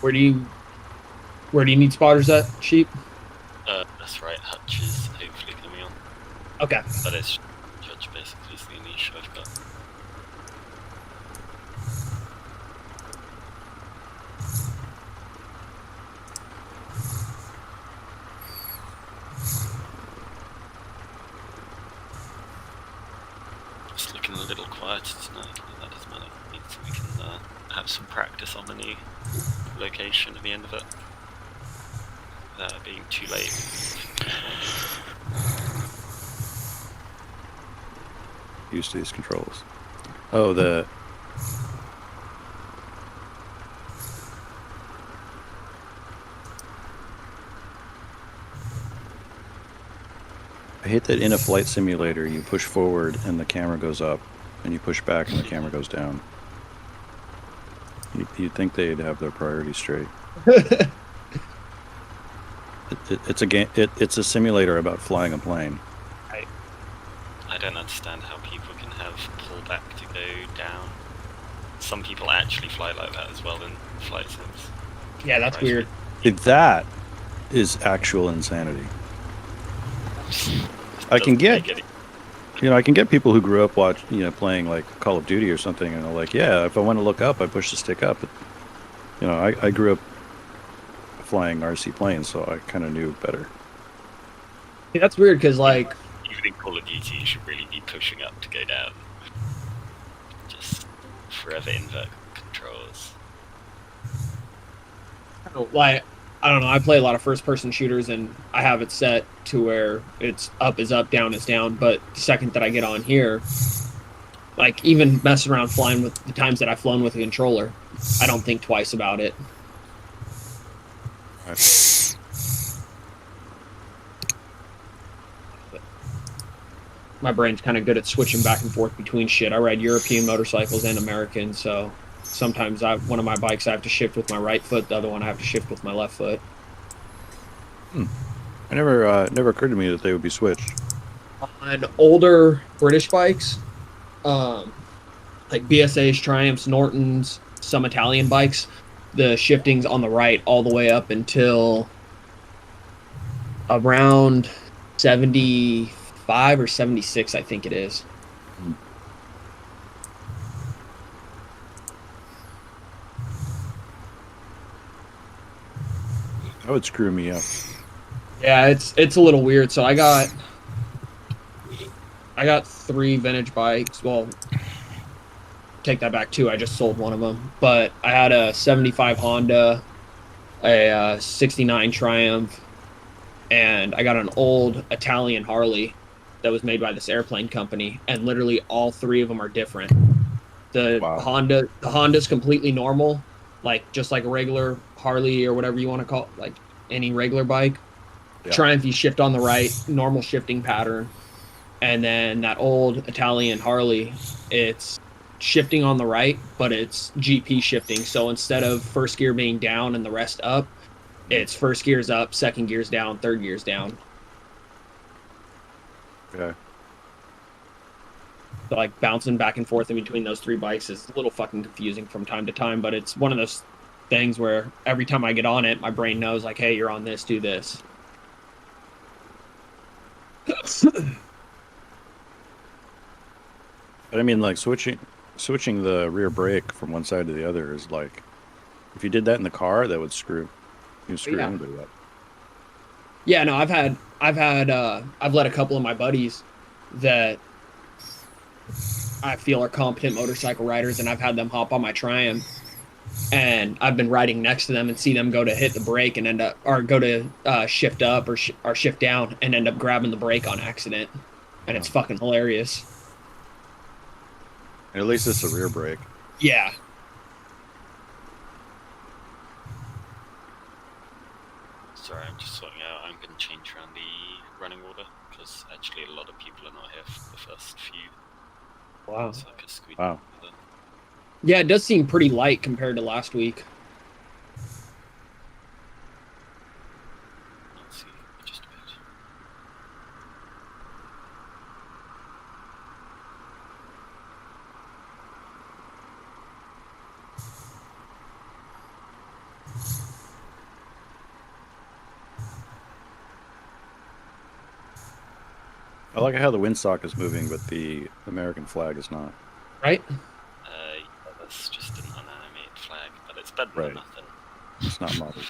Where do you need spotters at, Sheep? That's right, Hutch is hopefully coming on. Okay. But it's Judge basically is the niche I've got. It's looking a little quieter tonight, but that doesn't matter. It means we can have some practice on the new location at the end of it. Without it being too late. Used to these controls. Oh, I hate that in a flight simulator you push forward and the camera goes up, and you push back and the camera goes down. You'd think they'd have their priorities straight. It's a game. It's a simulator about flying a plane. I don't understand how people can have pullback to go down. Some people actually fly like that as well in flight sims. Yeah, that's weird. That is actual insanity. I can get people who grew up playing like Call of Duty or something, and they're like, yeah, if I want to look up, I push the stick up. But, I grew up flying RC planes, so I kind of knew better. Yeah, that's weird because like even in Call of Duty, you should really be pushing up to go down. Just forever invert controls. Like, I don't know. I play a lot of first-person shooters, and I have it set to where it's up is up, down is down. But the second that I get on here, like even messing around flying with the times that I've flown with a controller, I don't think twice about it. Right. My brain's kind of good at switching back and forth between shit. I ride European motorcycles and American, so sometimes one of my bikes I have to shift with my right foot, the other one I have to shift with my left foot. I never occurred to me that they would be switched. On older British bikes, like BSA's, Triumphs, Nortons, some Italian bikes, the shifting's on the right all the way up until around 75 or 76, I think it is. That would screw me up. Yeah, it's a little weird. So I got 3 vintage bikes. Well, take that back, 2. I just sold one of them. But I had a 75 Honda, a 69 Triumph, and I got an old Italian Harley that was made by this airplane company, and literally all 3 of them are different. The Honda's completely normal, like just like a regular Harley or whatever you want to call it, like any regular bike. Yeah. Triumph, you shift on the right, normal shifting pattern. And then that old Italian Harley, it's shifting on the right, but it's GP shifting. So instead of first gear being down and the rest up, it's first gear's up, second gear's down, third gear's down. Okay. So like bouncing back and forth in between those 3 bikes is a little fucking confusing from time to time, but it's one of those things where every time I get on it, my brain knows like, hey, you're on this, do this. But I mean, like switching the rear brake from one side to the other is like, if you did that in the car, that would screw anybody up. Yeah, no, I've let a couple of my buddies that I feel are competent motorcycle riders, and I've had them hop on my Triumph, and I've been riding next to them and see them go to hit the brake and end up, or go to shift up or shift down and end up grabbing the brake on accident, and it's fucking hilarious. At least it's a rear brake. Yeah. Sorry, I'm just sorting out. I'm going to change around the running order because actually a lot of people are not here for the first few. Wow. So I could squeeze wow. Yeah, it does seem pretty light compared to last week. Let's see, just a bit. I like how the windsock is moving, but the American flag is not. Right? Yeah, that's just an unanimated flag, but it's better Right. than nothing. It's not modeled.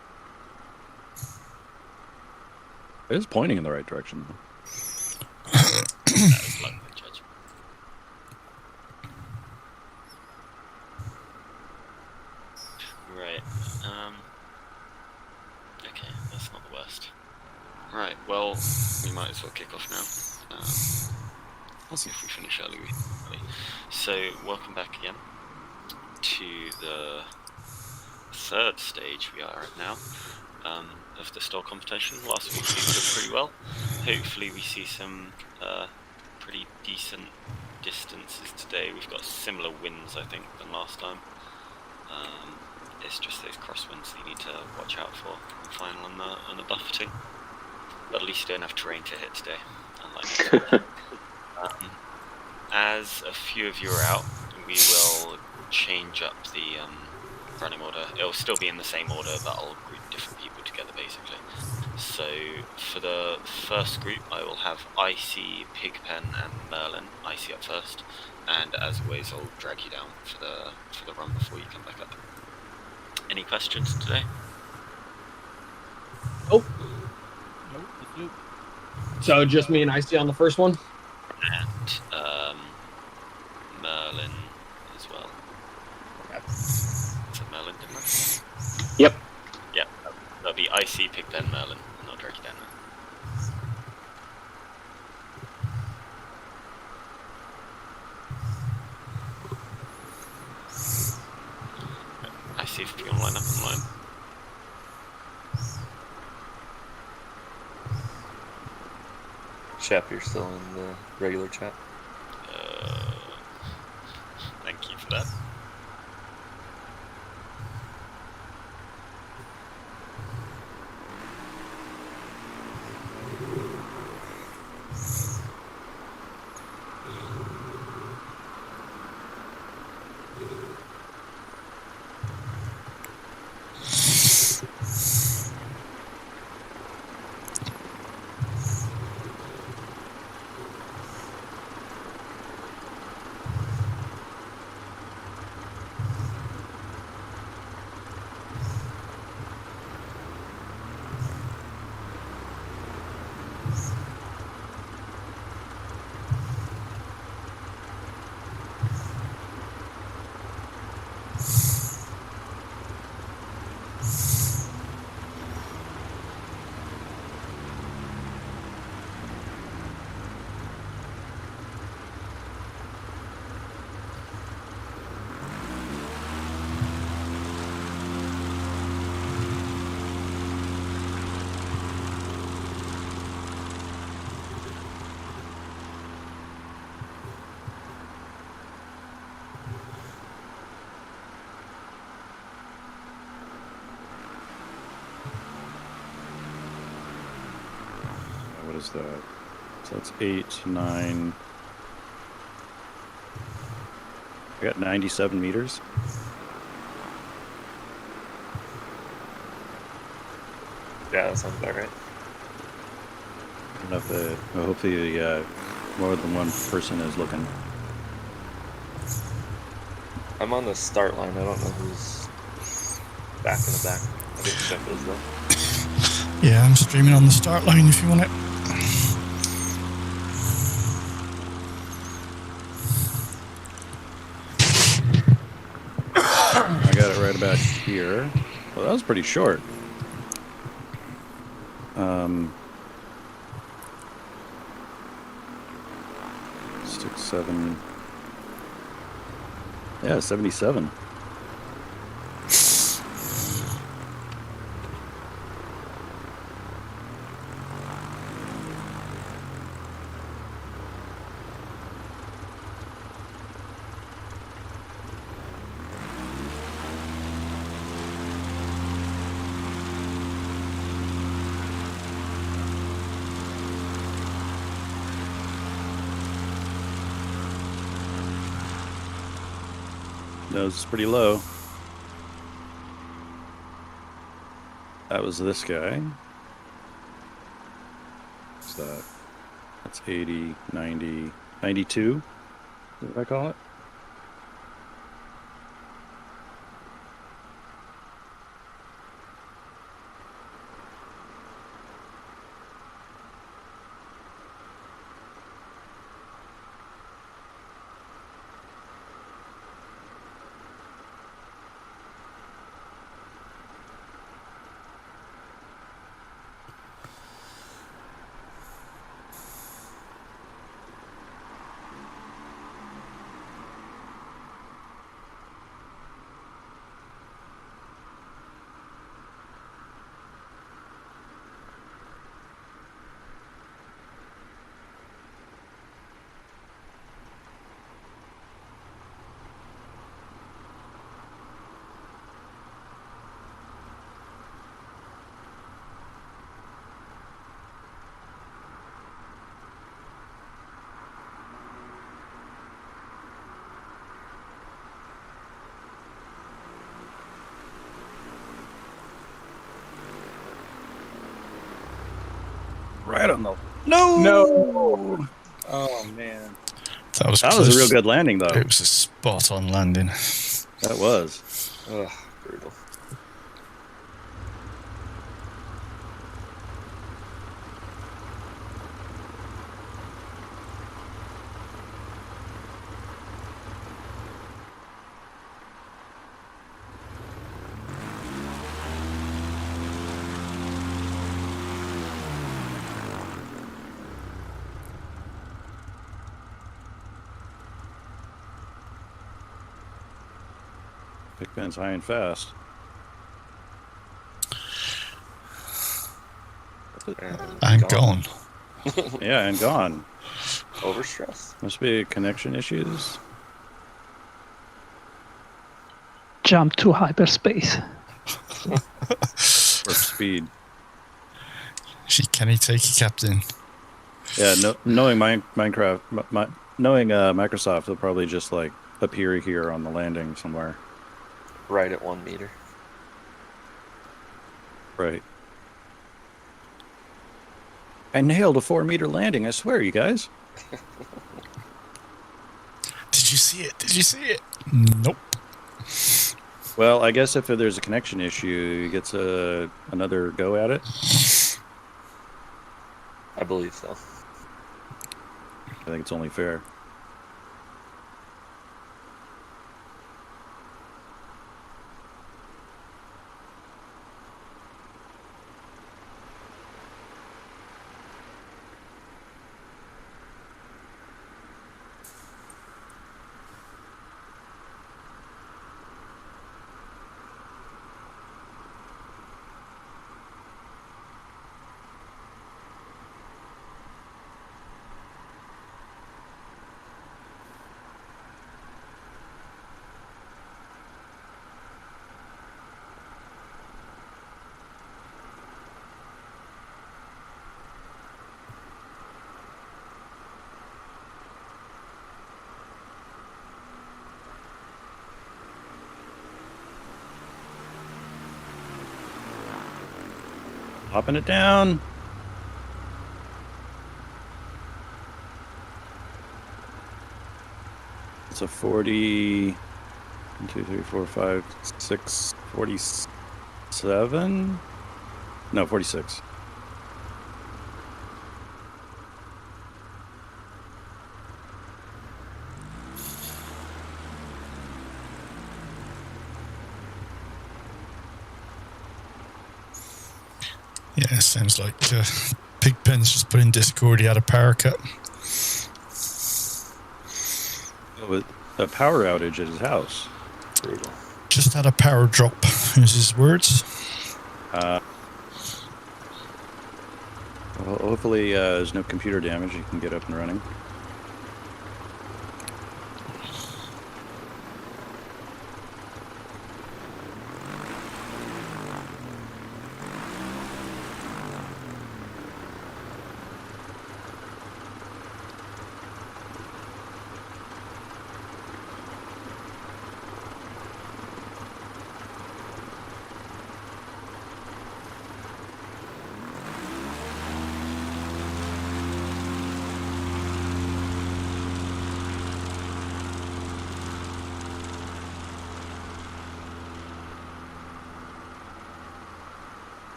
It is pointing in the right direction, though. That is luck with judgment. Right. Okay, that's not the worst. Right. Well, we might as well kick off now. Awesome. If we finish early. So, welcome back again to the third stage we are at now of the STOL competition. Last week we did pretty well. Hopefully we see some pretty decent distances today. We've got similar winds, I think, than last time. It's just those crosswinds that you need to watch out for in the final and the buffeting. But at least you don't have terrain to hit today, unlike as a few of you are out, we will change up the running order. It'll still be in the same order, but I'll group different people together basically. So for the first group, I will have Icy, Pigpen, and Merlin. Icy up first, and as always, I'll drag you down for the run before you come back up. Any questions today? Oh, Nope. so just me and Icy on the first one? And Merlin as well. Okay. Is it Merlin, didn't I? Yep. Yep. That'll be Icy, Pigpen, Merlin, and I'll drag you down now. I see if you can line up online. Shep, you're still in the regular chat. Thank you for that. What is that? So that's 8, 9. I got 97 meters. Yeah, that sounds about right. I don't know if hopefully more than one person is looking. I'm on the start line. I don't know who's back in the back. I think Shep is though. Yeah, I'm streaming on the start line if you want it. I got it right about here. Well, that was pretty short. 6, 7. Yeah, 77. Nose is pretty low. That was this guy. What's that? That's 80, 90, 92. What did I call it? Right on the... No! Oh, man. That was That close. was a real good landing, though. It was a spot on landing. That was. Ugh, brutal. Big Ben's high and fast. And gone. Yeah, and gone. Overstress. Must be connection issues. Jump to hyperspace. Or speed. Can he take a captain? Yeah, knowing Minecraft, knowing Microsoft, they'll probably just like appear here on the landing somewhere. Right at 1 meter. Right. I nailed a 4-meter landing, I swear, you guys. Did you see it? Did you see it? Nope. Well, I guess if there's a connection issue, he gets another go at it. I believe so. I think it's only fair. Hopping it down. It's a 40. 1, 2, 3, 4, 5, 6, 47? No, 46. Yeah, sounds like Pigpen's just put in Discord he had a power cut. With a power outage at his house. Brutal. Just had a power drop, is his words. Well, hopefully there's no computer damage. You can get up and running.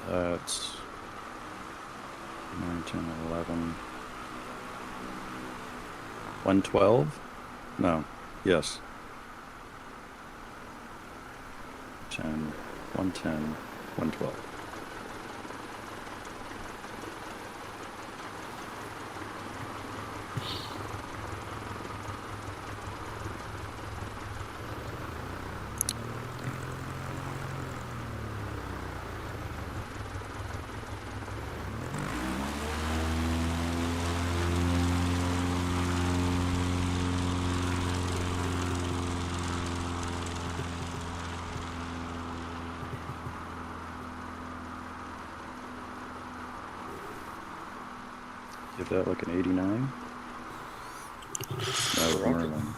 That's 9, 10, 11. 112? No. Yes. 10, 110, 112. Give that like an 89. That was Merlin.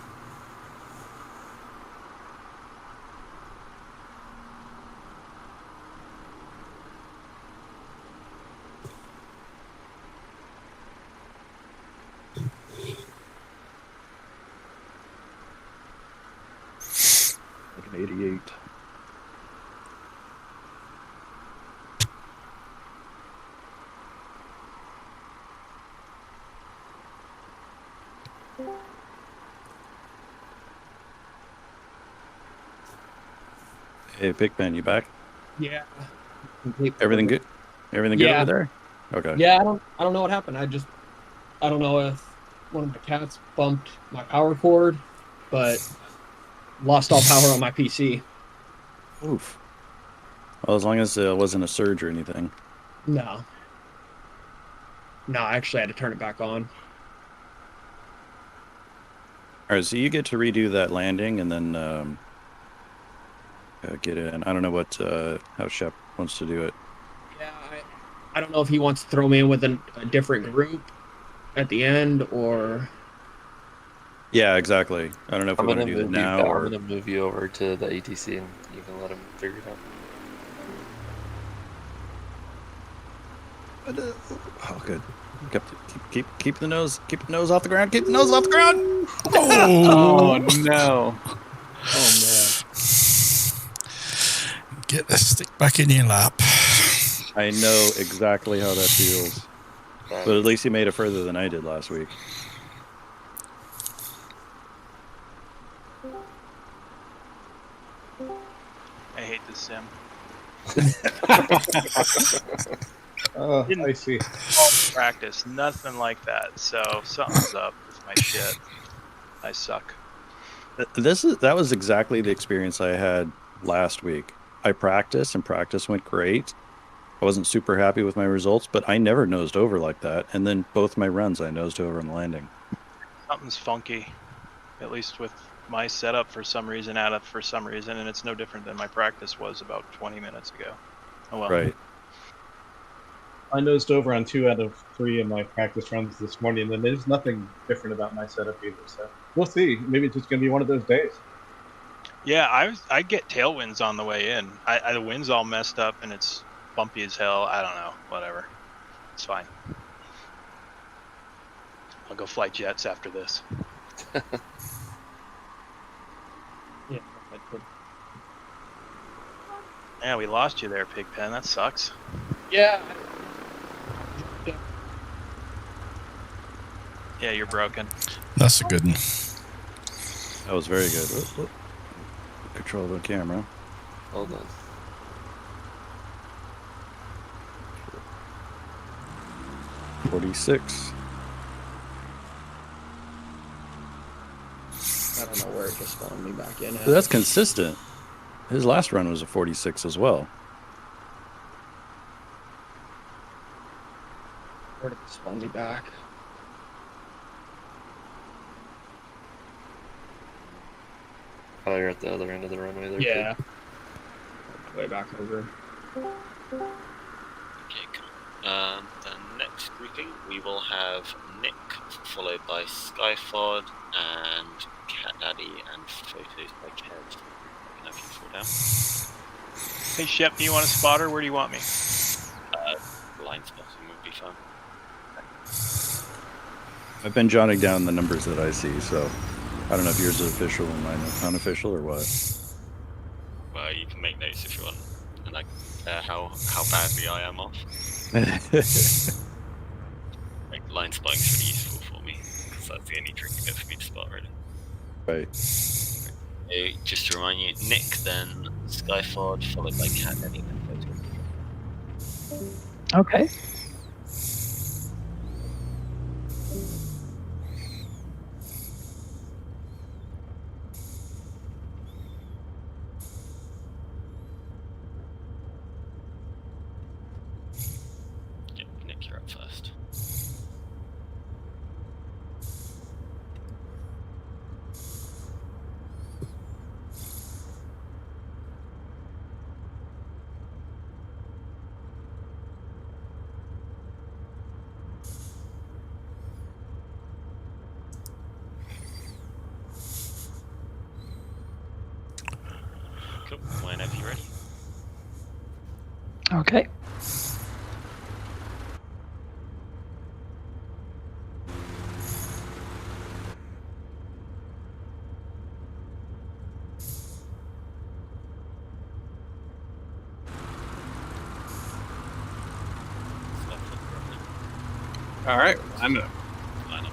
Like an 88. Hey, Big Ben, you back? Yeah. Everything good? Everything good Yeah. over there? Okay. Yeah, I don't know what happened. I don't know if one of my cats bumped my power cord, but lost all power on my PC. Oof. Well, as long as it wasn't a surge or anything. No. No, I actually had to turn it back on. All right, so you get to redo that landing and then get in. I don't know what how Shep wants to do it. Yeah, I don't know if he wants to throw me in with a different group at the end or. Yeah, exactly. I don't know if I'm we want gonna to do that move you. now I'm or. gonna move you over to the ATC, and you can let him figure it out. Oh, good. Keep the nose off the ground. Keep the nose off the ground. Oh no! Oh man. Get the stick back in your lap. I know exactly how that feels. But at least he made it further than I did last week. I hate this sim. Oh, Didn't- I see. Practice, nothing like that. So something's up with my shit. I suck. That was exactly the experience I had last week. I practiced and practice went great. I wasn't super happy with my results, but I never nosed over like that. And then both my runs, I nosed over on the landing. Something's funky, at least with my setup for some reason, and it's no different than my practice was about 20 minutes ago. Oh well. Right. I nosed over on 2 out of 3 of my practice runs this morning, and there's nothing different about my setup either. So we'll see. Maybe it's just going to be one of those days. Yeah, I get tailwinds on the way in. The wind's all messed up and it's bumpy as hell. I don't know. Whatever. It's fine. I'll go fly jets after this. Yeah. Yeah, we lost you there, Pigpen. That sucks. Yeah. Yeah, you're broken. That's a good one. That was very good. Control the camera. Hold on. $46. I don't know where it just spawned me back in. But that's consistent. His last run was a 46 as well. Where did it spawn me back? Oh, you're at the other end of the runway there. Yeah. Way back over. Okay, cool. The next grouping, we will have Nick, followed by Skyfod and Cat Daddy, and photos by Kev. I can fall down. Hey, Shep, do you want a spotter? Where do you want me? Line spotting would be fun. I've been jotting down the numbers that I see, so I don't know if yours is official and mine is unofficial or what. Well, you can make notes if you want, and I compare how badly I am off. Like, line spotting's really useful for me, because that's the only tricky bit for me to spot, really. Right. So, just to remind you, Nick, then Skyford, followed by Cat Daddy, then Photo. Okay. Yep, Nick, you're up first. Cool, whenever you're ready. Okay. All right, I'm up. Line up.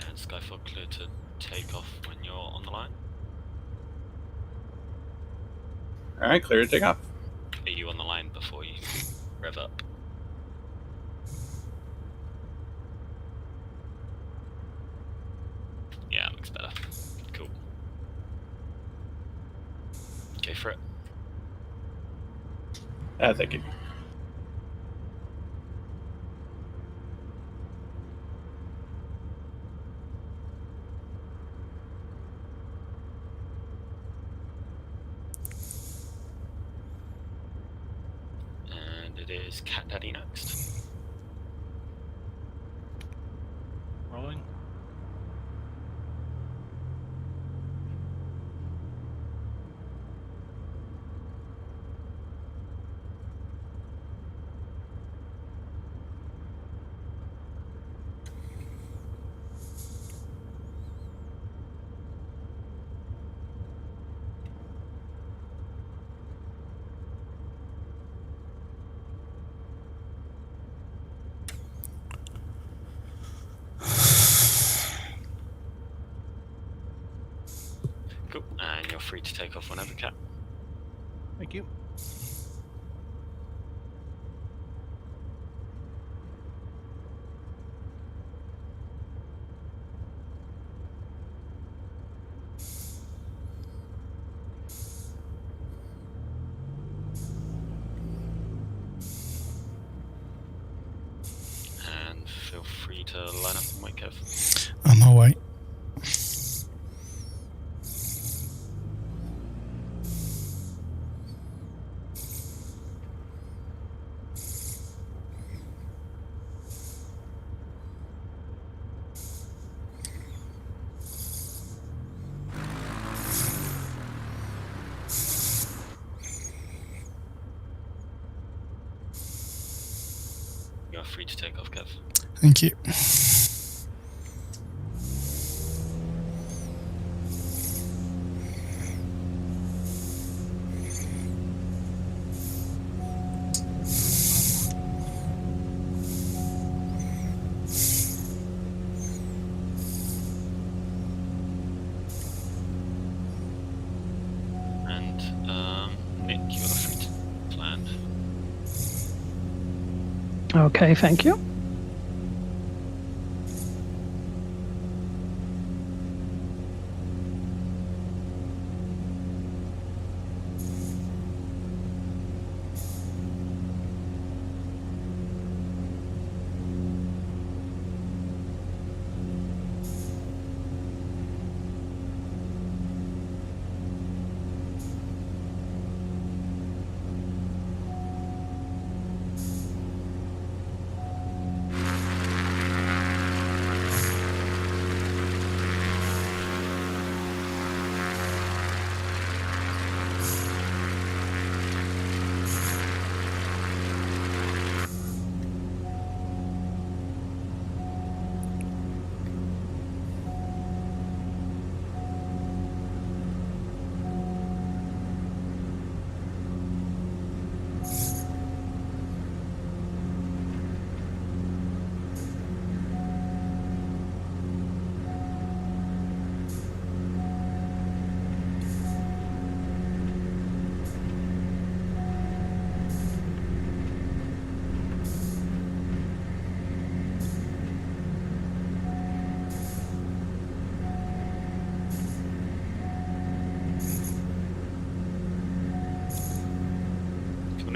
And Skyfall clear to take off when you're on the line. All right, clear to take off. Are you on the line before you rev up? Yeah, looks better. Cool. Go for it. Thank you. And it is Cat Daddy next. Rolling. Cool. And you're free to take off whenever, Cat. Thank you. And feel free to line up on my Kev. On my way. You're free to take off, Kev. Thank you. And Nick, you're free to land. Okay, thank you.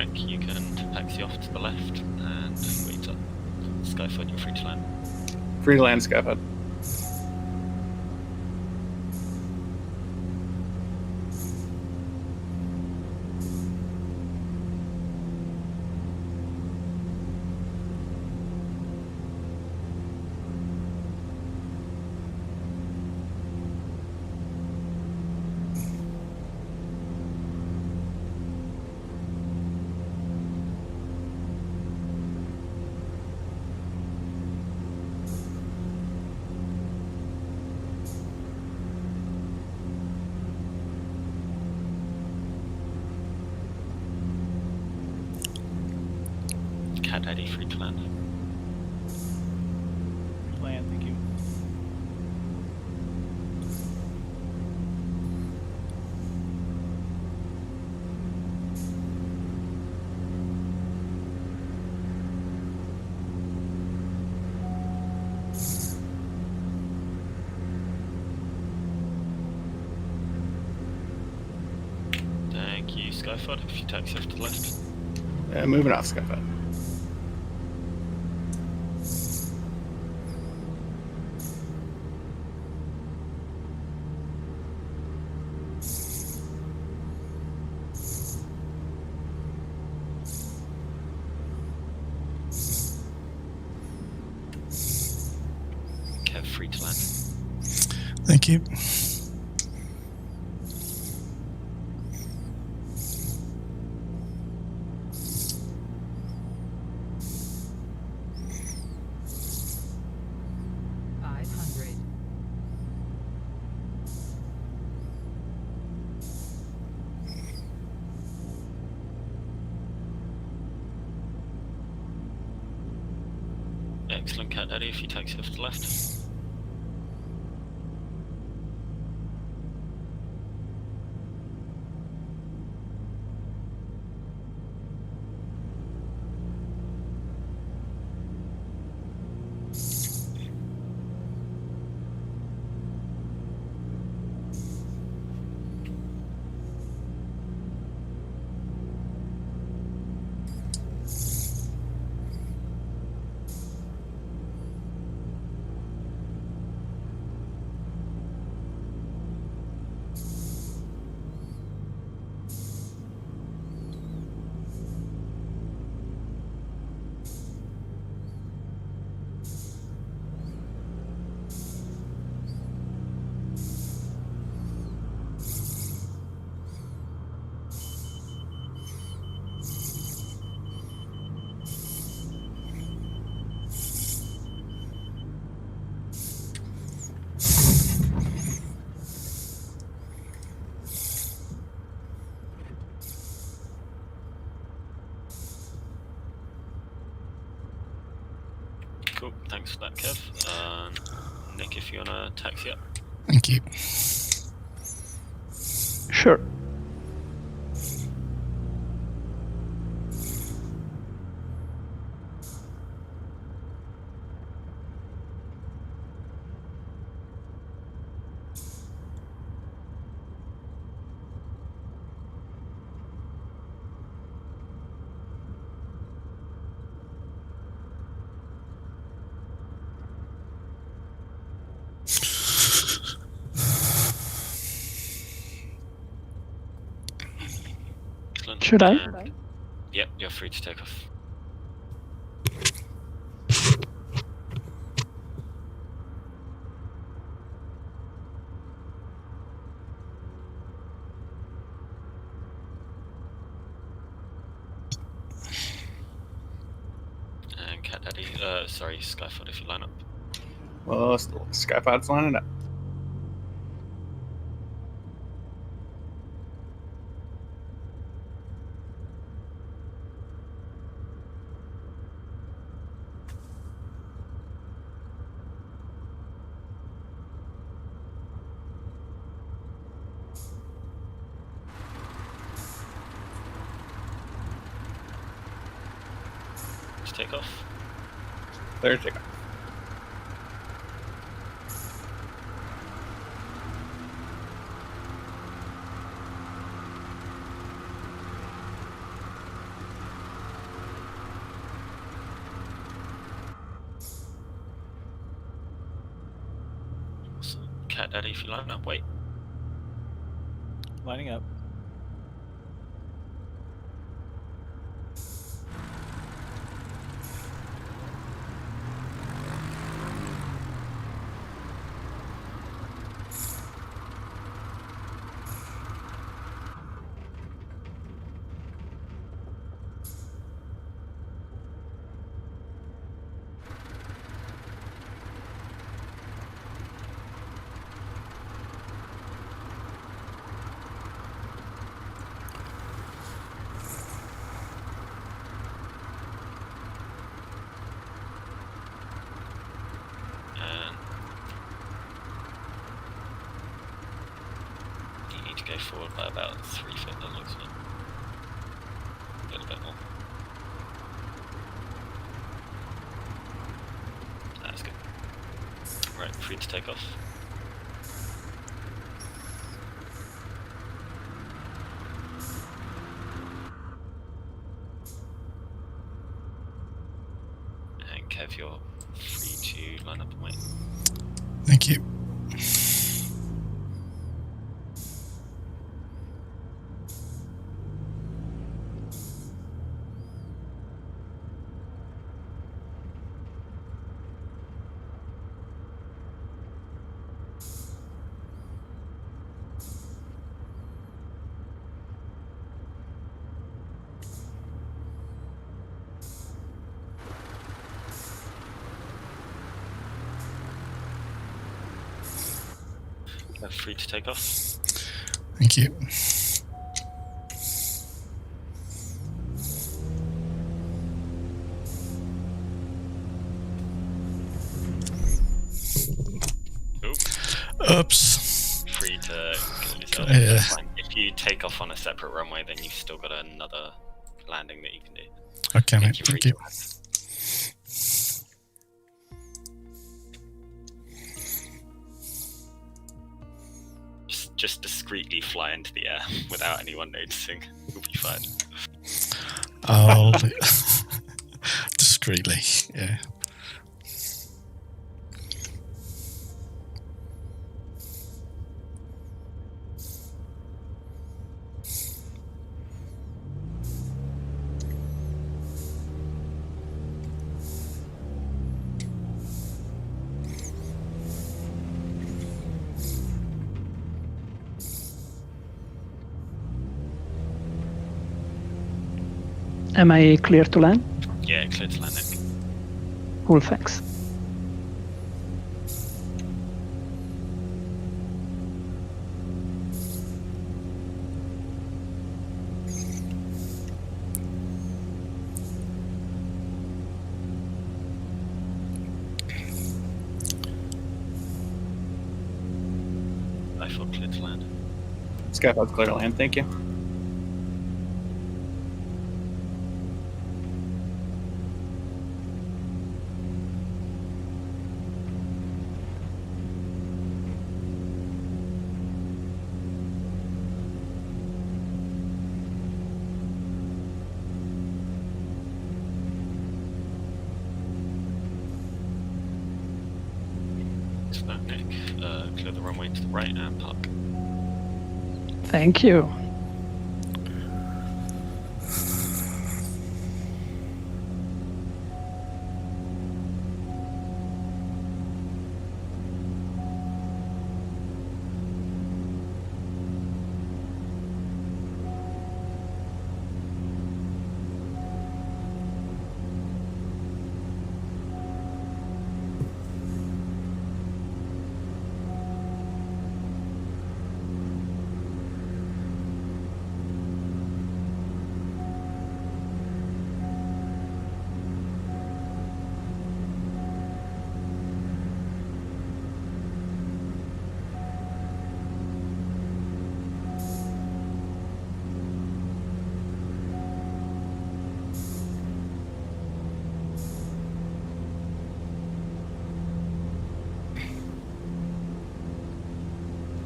Nick, you can taxi off to the left and wait up. Skyfoot, you're free to land. Free to land, Skyfoot. Cat Daddy, free to land. Land, thank you. Thank you, Skyfoot, if you taxi off to the left. Yeah, moving off, Skyfoot. Kev, free to land. Thank you. Excellent, Cat Daddy, if you taxi off to the left. Cool, thanks for that, Kev. Nick, if you wanna taxi up. Thank you. Sure. Excellent. Should I? Yep, you're free to take off. And Cat Daddy, sorry, Skyfoot, if you line up. Well, Skyfoot's lining up. Just take off. Clear to take off. Cat Daddy, if you line up, wait. Lining up. And you need to go forward by about 3 foot, that looks like. A little bit more. That's good. Right, free to take off. And Kev, you're free to line up and wait. Thank you. Free to take off. Thank you. Oops. Free to kill yourself. Yeah. That's fine. If you take off on a separate runway, then you've still got another landing that you can do. Okay, Make mate. you free Thank you. to land. Just discreetly fly into the air without anyone noticing. You'll be fine. I'll discreetly, yeah. Am I clear to land? Yeah, clear to land, Nick. Cool, thanks. I feel clear to land. Skypod's clear to land, thank you. So Nick, clear the runway to the right and park. Thank you.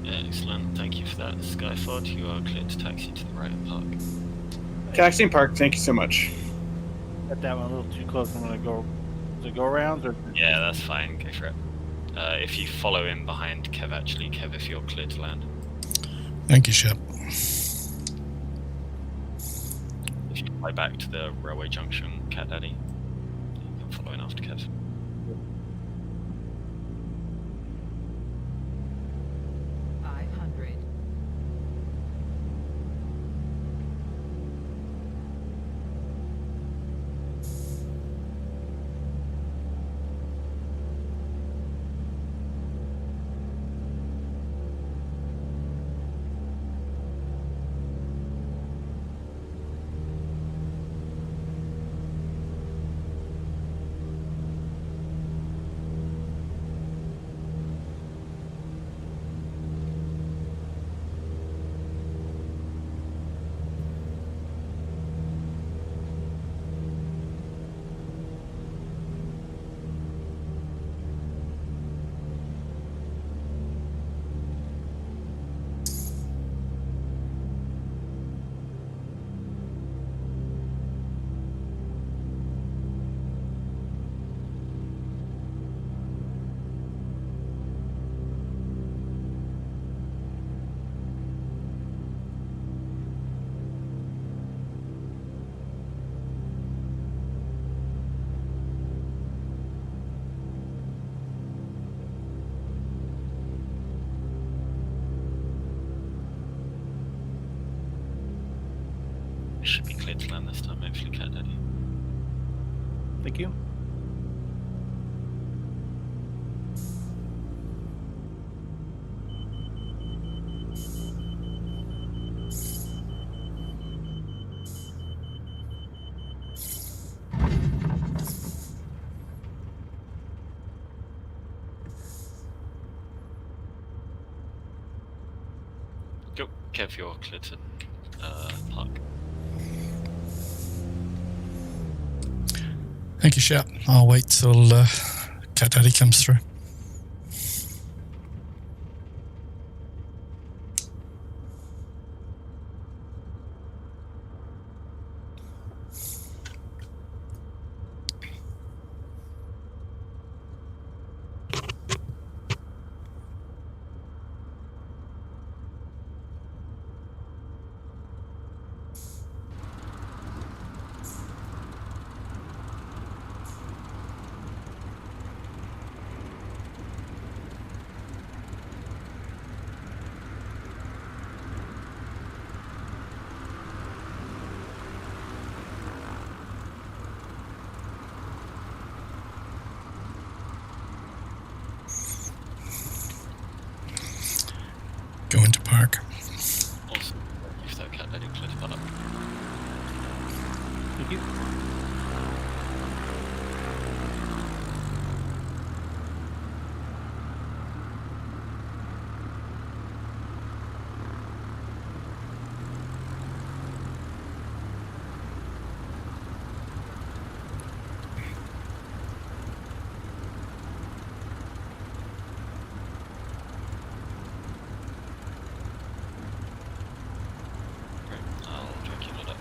Excellent, thank you for that, Skyfod. You are clear to taxi to the right and park. Taxi and park, thank you so much. Got that one a little too close. I'm gonna go. Is it go rounds or? Yeah, that's fine. Go for it. If you follow in behind Kev, actually, Kev, if you're clear to land. Thank you, Shep. If you fly back to the railway junction, Cat Daddy, you can follow in after Kev. Should be clear to land this time, hopefully, Cat Daddy. Thank you. Go, Kev, you're clear to park. Thank you, Shep. I'll wait till Cat Daddy comes through. Going to park. Awesome. If that Cat Daddy clear to park. Thank you. Great. I'll drag you load up.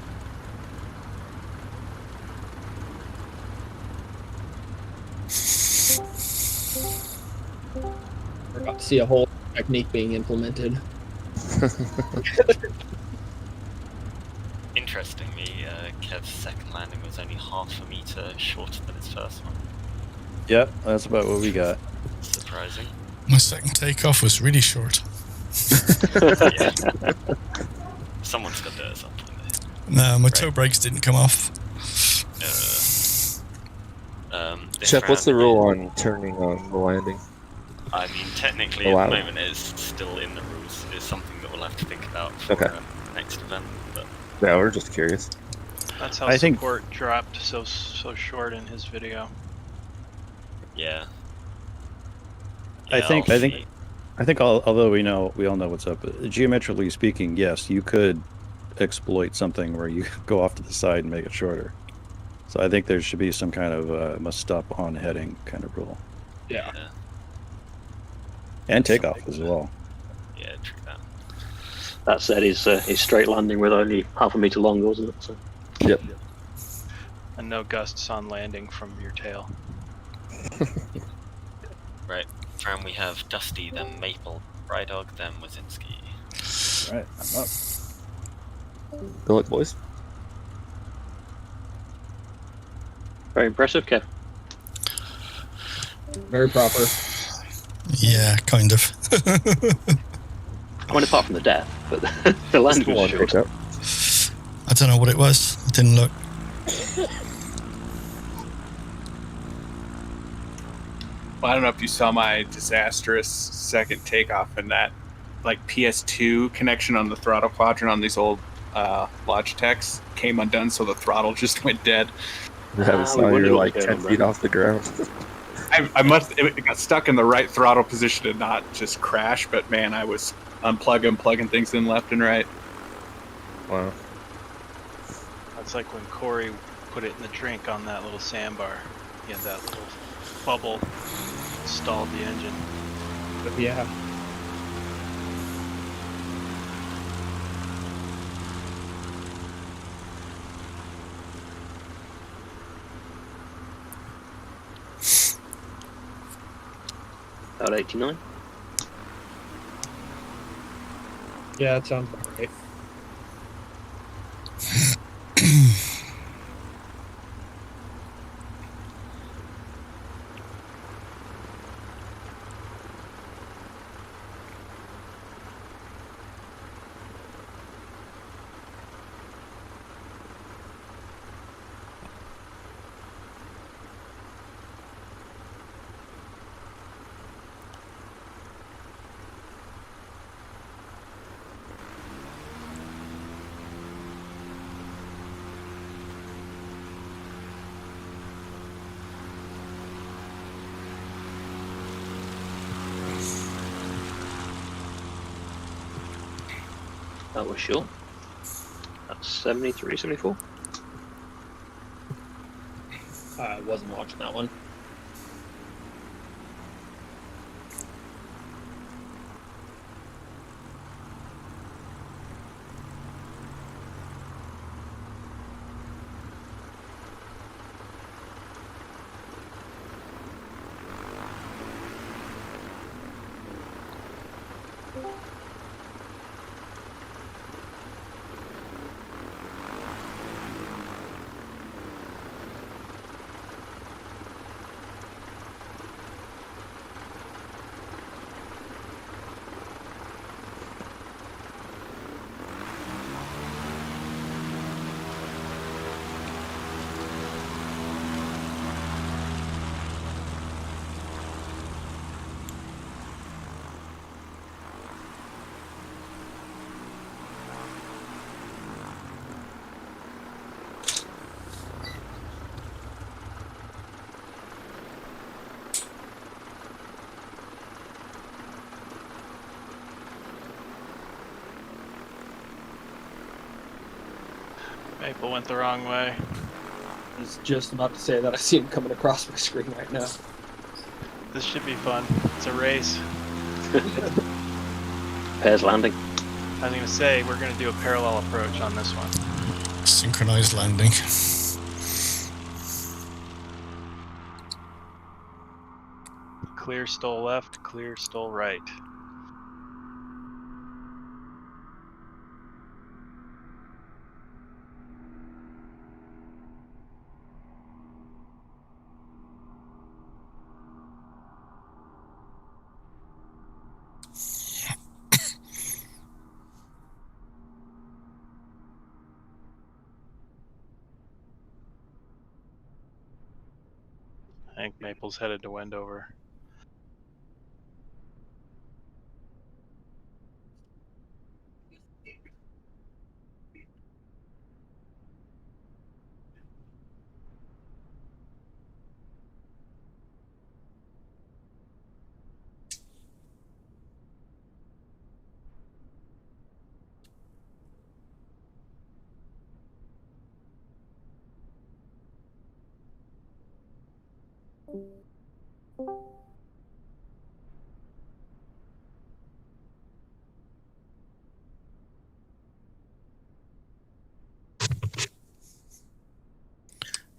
We're about to see a whole technique being implemented. Interestingly, Kev's second landing was only half a meter shorter than his first one. Yep, that's about what we got. Surprising. My second takeoff was really short. Yeah. Someone's got to do it at some point. No, my toe brakes didn't come off. This Chef, what's the round, rule on turning on the landing? I mean, technically, Oh, at wow. the moment, it's still in the rules. It's something that we'll have to think about for Okay. the next event. But Yeah, we're just curious. That's how I think- support dropped so short in his video. yeah. I Yeah, think- I'll I think- see. I think although we all know what's up, geometrically speaking, yes, you could exploit something where you go off to the side and make it shorter. So I think there should be some kind of must stop on heading kind of rule. Yeah. Yeah, And takeoff as well. yeah, true that. That said, his straight landing with only half a meter long, wasn't it? So. Yep. And no gusts on landing from your tail. Right. Next round we have Dusty, then Maple, Brydog, then Wazinski. All right, I'm up. Good luck, boys. Very impressive, Kev. Very proper. Yeah, kind of. I mean, apart from the death, but the land was short. Pickup. I don't know what it was. I didn't look. Well, I don't know if you saw my disastrous second takeoff in that, like, PS2 connection on the throttle quadrant on these old Logitechs came undone, so the throttle just went dead. I we saw wondered you're what like was 10 going on, feet Brandon. off the ground. It got stuck in the right throttle position and not just crash, but man, I was plugging things in left and right. Wow. That's like when Corey put it in the drink on that little sandbar. He had that little bubble stalled the engine. But yeah. About 89. Yeah, that sounds about right. That was short. That's 73, 74. I wasn't watching that one. Maple went the wrong way. I was just about to say that. I see him coming across my screen right now. This should be fun. It's a race. Pairs landing. I was gonna say we're gonna do a parallel approach on this one. Synchronized landing. Clear stole left, clear stole right. I think Maple's headed to Wendover.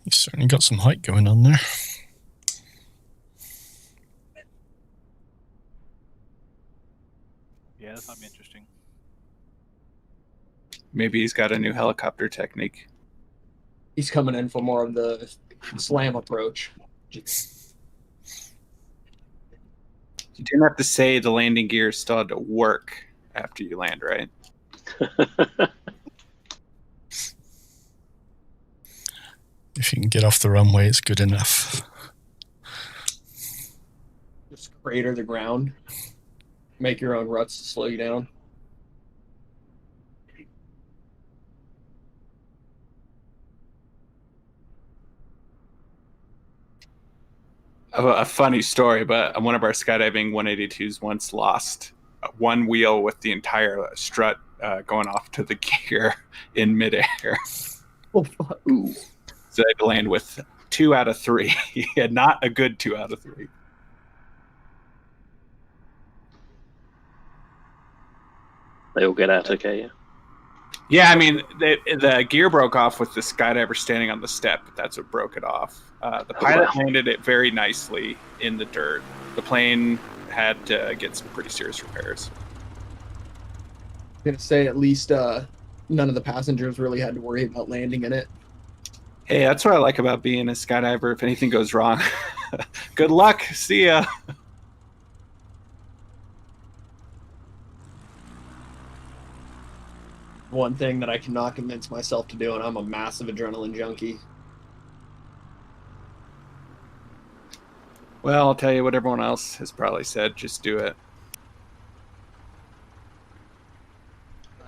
You've certainly got some height going on there. Maybe he's got a new helicopter technique. He's coming in for more of the slam approach. You didn't have to say the landing gear still had to work after you land, right? If you can get off the runway, it's good enough. Just crater the ground. Make your own ruts to slow you down. A funny story, but one of our skydiving 182s once lost one wheel with the entire strut going off to the gear in midair. Oh, fuck. Ooh. So they had to land with 2 out of 3. He had not a good 2 out of 3. They all get out okay, yeah. Yeah, I mean, the gear broke off with the skydiver standing on the step. That's what broke it off. The pilot landed it very nicely in the dirt. The plane had to get some pretty serious repairs. I'm going to say at least none of the passengers really had to worry about landing in it. Hey, that's what I like about being a skydiver. If anything goes wrong, good luck. See ya. One thing that I cannot convince myself to do, and I'm a massive adrenaline junkie. Well, I'll tell you what everyone else has probably said. Just do it.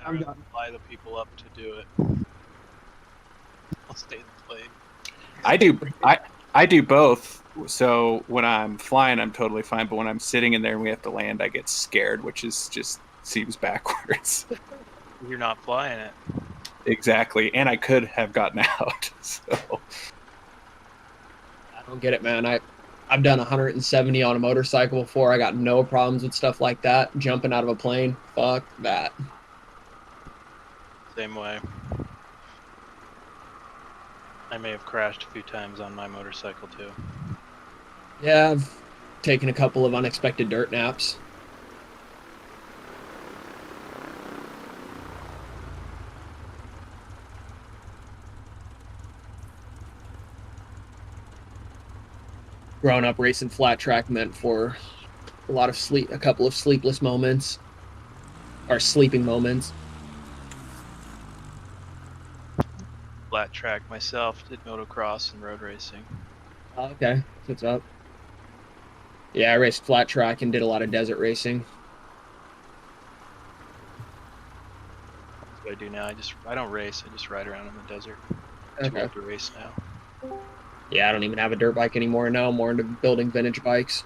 I would fly the people up to do it. I'll stay in the plane. I do both. So when I'm flying, I'm totally fine. But when I'm sitting in there and we have to land, I get scared, which is just seems backwards. You're not flying it. Exactly. And I could have gotten out. So I don't get it, man. I've done 170 on a motorcycle before. I got no problems with stuff like that. Jumping out of a plane, fuck that. Same way. I may have crashed a few times on my motorcycle too. Yeah, I've taken a couple of unexpected dirt naps. Growing up racing flat track meant for a couple of sleepless moments, or sleeping moments. Flat track myself, did motocross and road racing. Okay, what's up? Yeah, I raced flat track and did a lot of desert racing. That's what I do now. I don't race, I just ride around in the desert. Too Okay. old to race now. Yeah, I don't even have a dirt bike anymore now. I'm more into building vintage bikes.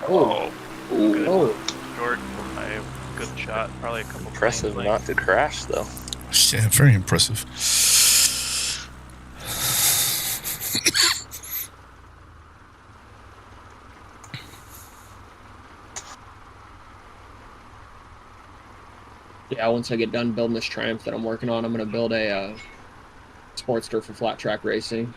Oh. Good. Oh, Short. I have a good shot. Probably a couple. Impressive planes not to crash, though. Yeah, very impressive. yeah, once I get done building this Triumph that I'm working on, I'm going to build a Sportster for flat track racing.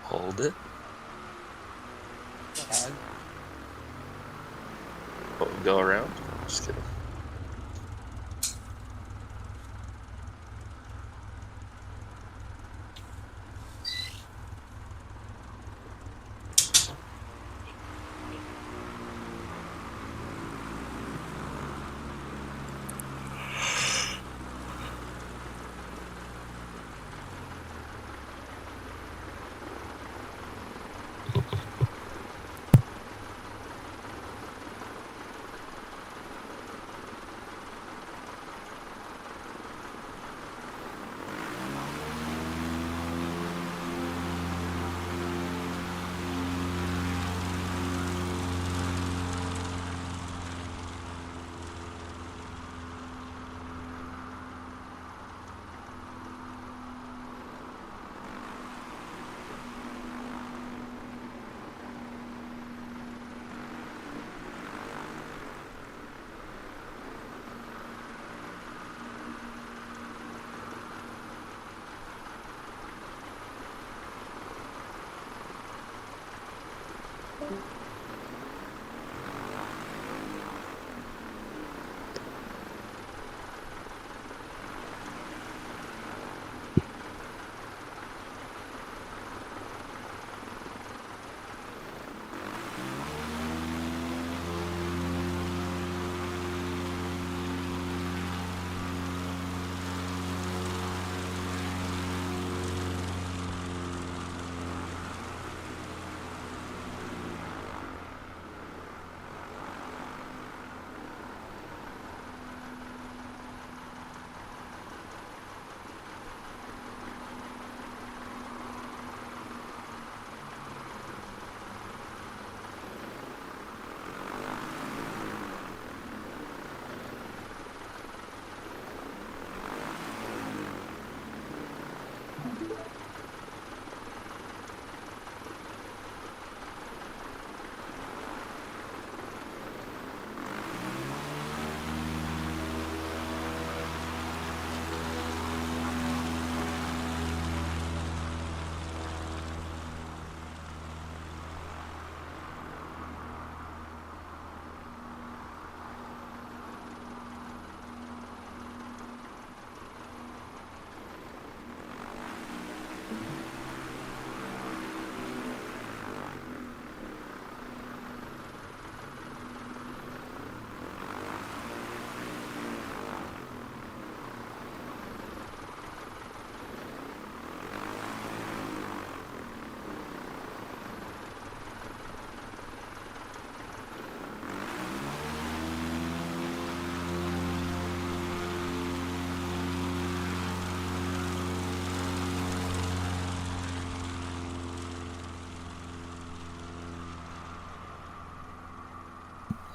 Hold it. Oh, go around. Just kidding.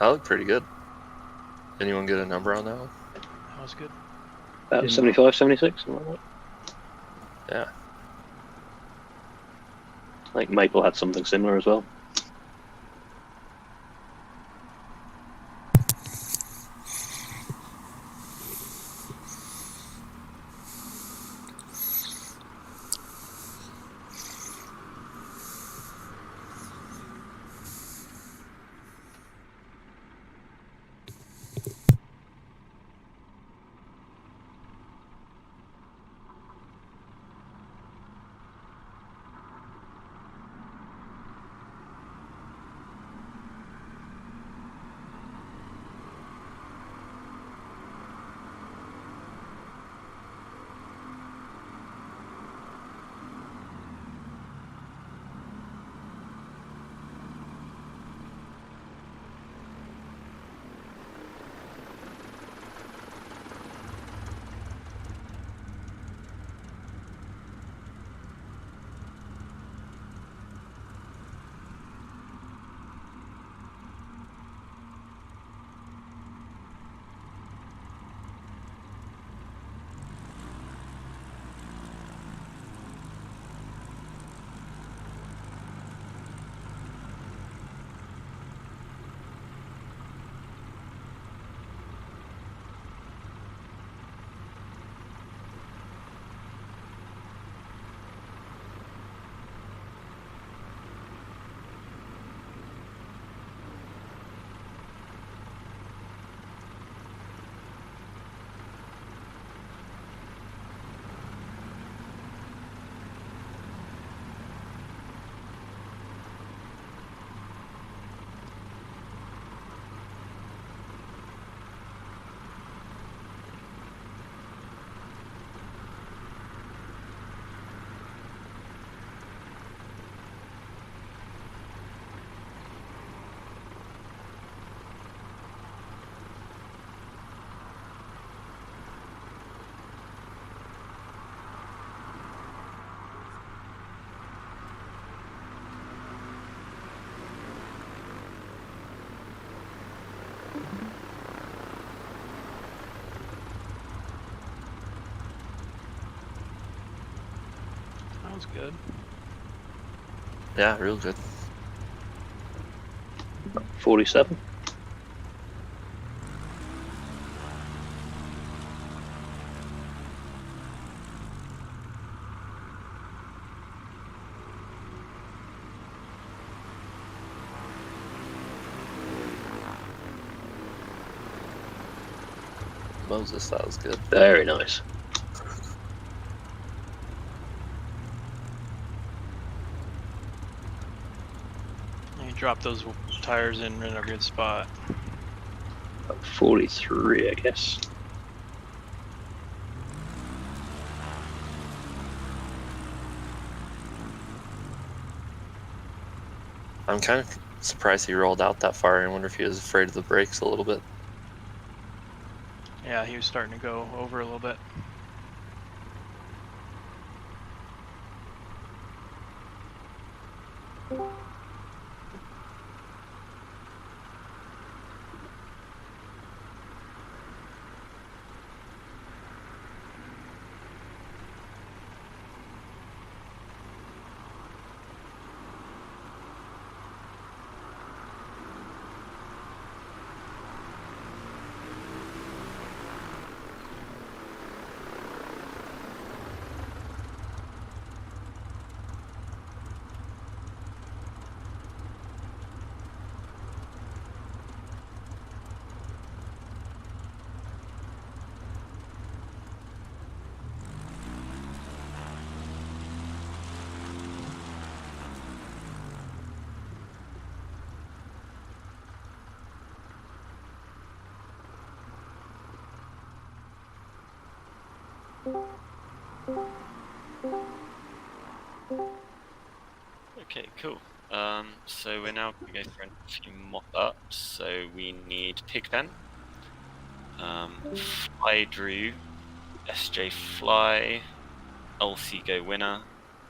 That looked pretty good. Anyone get a number on that one? That was good. About 75, 76, something like that. Yeah. I think Maple had something similar as well. That was good. Yeah, real good. 47. Moses, that was good. Very nice. You drop those tires in a good spot. 43, I guess. I'm kind of surprised he rolled out that far. I wonder if he was afraid of the brakes a little bit. Yeah, he was starting to go over a little bit. Okay, cool. So we're now going to go through a few mop-ups. So we need Pigpen, Fly Drew, SJ Fly, LC Go Winner,